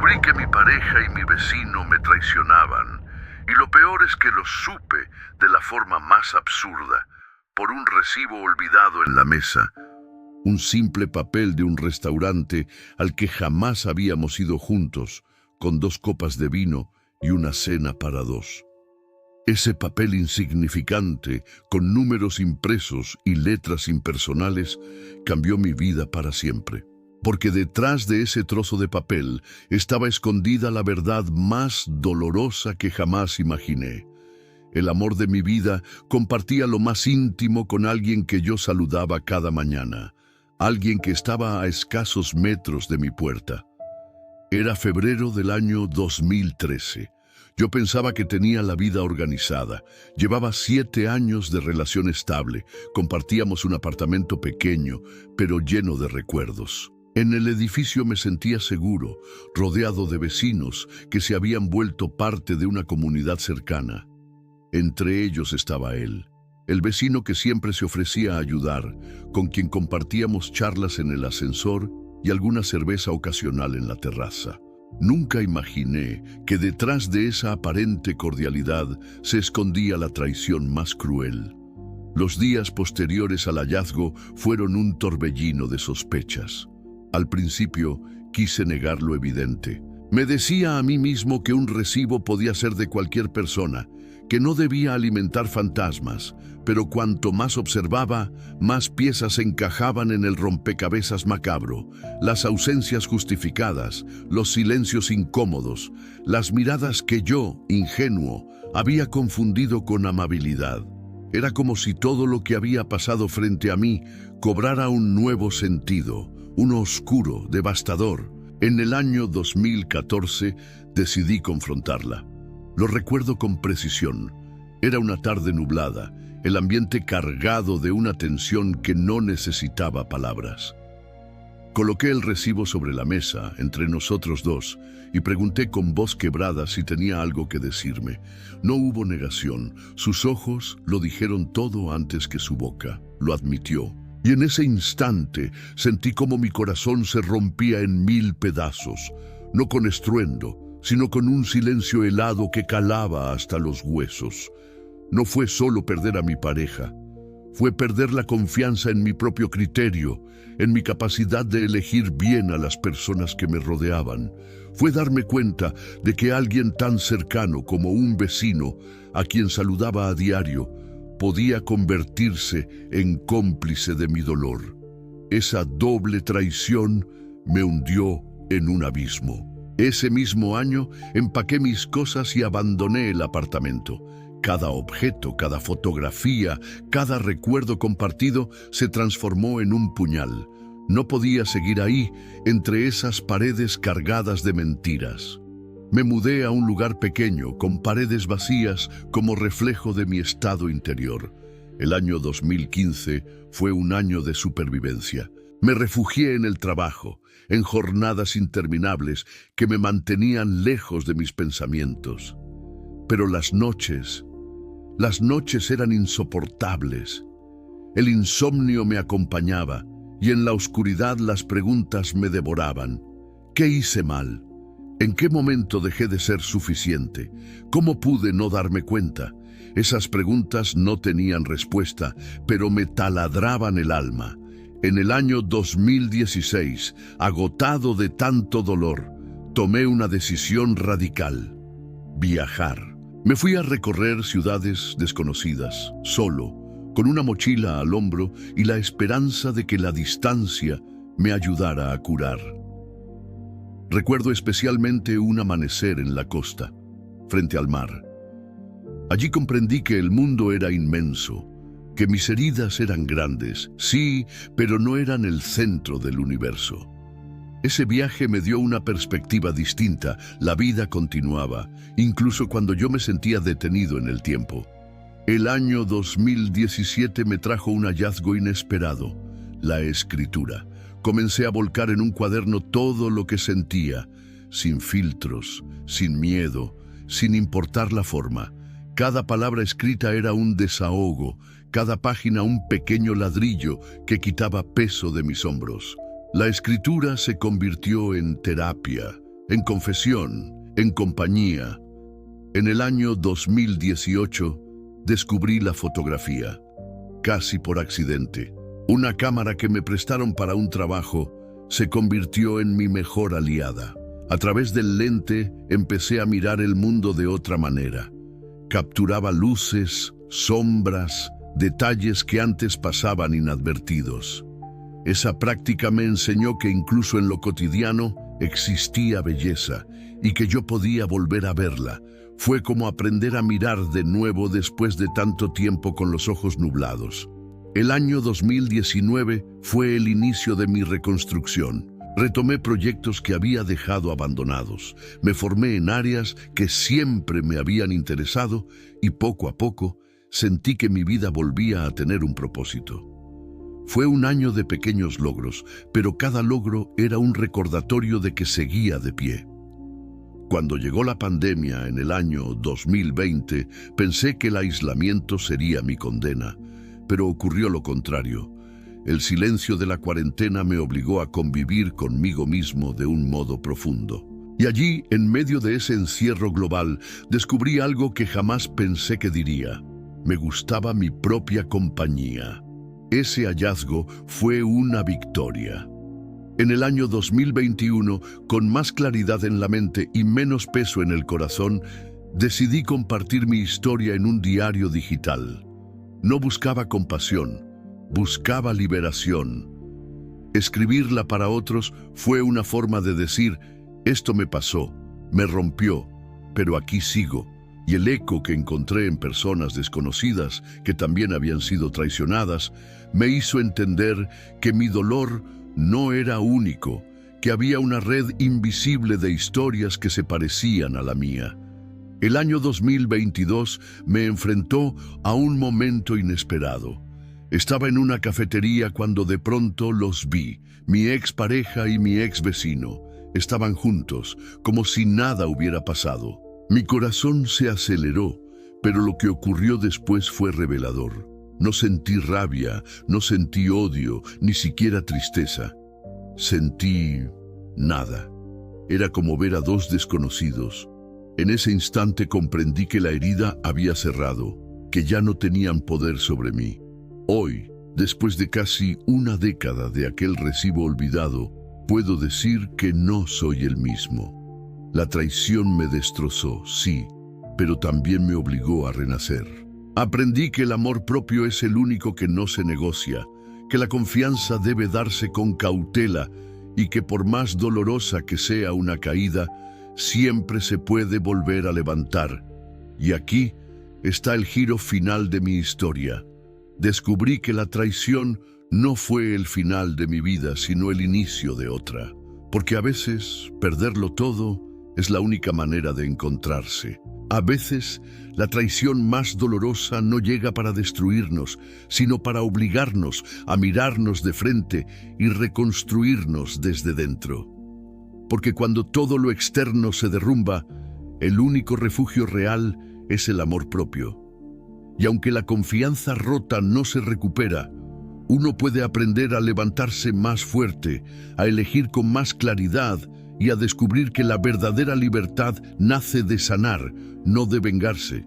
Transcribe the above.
Descubrí que mi pareja y mi vecino me traicionaban, y lo peor es que lo supe de la forma más absurda, por un recibo olvidado en la mesa. Un simple papel de un restaurante al que jamás habíamos ido juntos, con 2 copas de vino y una cena para 2. Ese papel insignificante, con números impresos y letras impersonales, cambió mi vida para siempre. Porque detrás de ese trozo de papel estaba escondida la verdad más dolorosa que jamás imaginé. El amor de mi vida compartía lo más íntimo con alguien que yo saludaba cada mañana, alguien que estaba a escasos metros de mi puerta. Era febrero del año 2013. Yo pensaba que tenía la vida organizada. Llevaba 7 años de relación estable. Compartíamos un apartamento pequeño, pero lleno de recuerdos. En el edificio me sentía seguro, rodeado de vecinos que se habían vuelto parte de una comunidad cercana. Entre ellos estaba él, el vecino que siempre se ofrecía a ayudar, con quien compartíamos charlas en el ascensor y alguna cerveza ocasional en la terraza. Nunca imaginé que detrás de esa aparente cordialidad se escondía la traición más cruel. Los días posteriores al hallazgo fueron un torbellino de sospechas. Al principio quise negar lo evidente. Me decía a mí mismo que un recibo podía ser de cualquier persona, que no debía alimentar fantasmas, pero cuanto más observaba, más piezas encajaban en el rompecabezas macabro, las ausencias justificadas, los silencios incómodos, las miradas que yo, ingenuo, había confundido con amabilidad. Era como si todo lo que había pasado frente a mí cobrara un nuevo sentido, uno oscuro, devastador. En el año 2014 decidí confrontarla. Lo recuerdo con precisión. Era una tarde nublada, el ambiente cargado de una tensión que no necesitaba palabras. Coloqué el recibo sobre la mesa, entre nosotros dos, y pregunté con voz quebrada si tenía algo que decirme. No hubo negación. Sus ojos lo dijeron todo antes que su boca. Lo admitió. Y en ese instante sentí como mi corazón se rompía en 1000 pedazos, no con estruendo, sino con un silencio helado que calaba hasta los huesos. No fue solo perder a mi pareja, fue perder la confianza en mi propio criterio, en mi capacidad de elegir bien a las personas que me rodeaban. Fue darme cuenta de que alguien tan cercano como un vecino, a quien saludaba a diario, podía convertirse en cómplice de mi dolor. Esa doble traición me hundió en un abismo. Ese mismo año empaqué mis cosas y abandoné el apartamento. Cada objeto, cada fotografía, cada recuerdo compartido se transformó en un puñal. No podía seguir ahí, entre esas paredes cargadas de mentiras. Me mudé a un lugar pequeño, con paredes vacías como reflejo de mi estado interior. El año 2015 fue un año de supervivencia. Me refugié en el trabajo, en jornadas interminables que me mantenían lejos de mis pensamientos. Pero las noches eran insoportables. El insomnio me acompañaba y en la oscuridad las preguntas me devoraban. ¿Qué hice mal? ¿En qué momento dejé de ser suficiente? ¿Cómo pude no darme cuenta? Esas preguntas no tenían respuesta, pero me taladraban el alma. En el año 2016, agotado de tanto dolor, tomé una decisión radical: viajar. Me fui a recorrer ciudades desconocidas, solo, con una mochila al hombro y la esperanza de que la distancia me ayudara a curar. Recuerdo especialmente un amanecer en la costa, frente al mar. Allí comprendí que el mundo era inmenso, que mis heridas eran grandes, sí, pero no eran el centro del universo. Ese viaje me dio una perspectiva distinta. La vida continuaba, incluso cuando yo me sentía detenido en el tiempo. El año 2017 me trajo un hallazgo inesperado: la escritura. Comencé a volcar en un cuaderno todo lo que sentía, sin filtros, sin miedo, sin importar la forma. Cada palabra escrita era un desahogo, cada página un pequeño ladrillo que quitaba peso de mis hombros. La escritura se convirtió en terapia, en confesión, en compañía. En el año 2018 descubrí la fotografía, casi por accidente. Una cámara que me prestaron para un trabajo se convirtió en mi mejor aliada. A través del lente empecé a mirar el mundo de otra manera. Capturaba luces, sombras, detalles que antes pasaban inadvertidos. Esa práctica me enseñó que incluso en lo cotidiano existía belleza y que yo podía volver a verla. Fue como aprender a mirar de nuevo después de tanto tiempo con los ojos nublados. El año 2019 fue el inicio de mi reconstrucción. Retomé proyectos que había dejado abandonados. Me formé en áreas que siempre me habían interesado y poco a poco sentí que mi vida volvía a tener un propósito. Fue un año de pequeños logros, pero cada logro era un recordatorio de que seguía de pie. Cuando llegó la pandemia en el año 2020, pensé que el aislamiento sería mi condena, pero ocurrió lo contrario. El silencio de la cuarentena me obligó a convivir conmigo mismo de un modo profundo. Y allí, en medio de ese encierro global, descubrí algo que jamás pensé que diría. Me gustaba mi propia compañía. Ese hallazgo fue una victoria. En el año 2021, con más claridad en la mente y menos peso en el corazón, decidí compartir mi historia en un diario digital. No buscaba compasión, buscaba liberación. Escribirla para otros fue una forma de decir, esto me pasó, me rompió, pero aquí sigo. Y el eco que encontré en personas desconocidas que también habían sido traicionadas me hizo entender que mi dolor no era único, que había una red invisible de historias que se parecían a la mía. El año 2022 me enfrentó a un momento inesperado. Estaba en una cafetería cuando de pronto los vi. Mi expareja y mi ex vecino estaban juntos, como si nada hubiera pasado. Mi corazón se aceleró, pero lo que ocurrió después fue revelador. No sentí rabia, no sentí odio, ni siquiera tristeza. Sentí nada. Era como ver a dos desconocidos. En ese instante comprendí que la herida había cerrado, que ya no tenían poder sobre mí. Hoy, después de casi una década de aquel recibo olvidado, puedo decir que no soy el mismo. La traición me destrozó, sí, pero también me obligó a renacer. Aprendí que el amor propio es el único que no se negocia, que la confianza debe darse con cautela y que por más dolorosa que sea una caída, siempre se puede volver a levantar. Y aquí está el giro final de mi historia. Descubrí que la traición no fue el final de mi vida, sino el inicio de otra. Porque a veces perderlo todo es la única manera de encontrarse. A veces, la traición más dolorosa no llega para destruirnos, sino para obligarnos a mirarnos de frente y reconstruirnos desde dentro. Porque cuando todo lo externo se derrumba, el único refugio real es el amor propio. Y aunque la confianza rota no se recupera, uno puede aprender a levantarse más fuerte, a elegir con más claridad y a descubrir que la verdadera libertad nace de sanar, no de vengarse.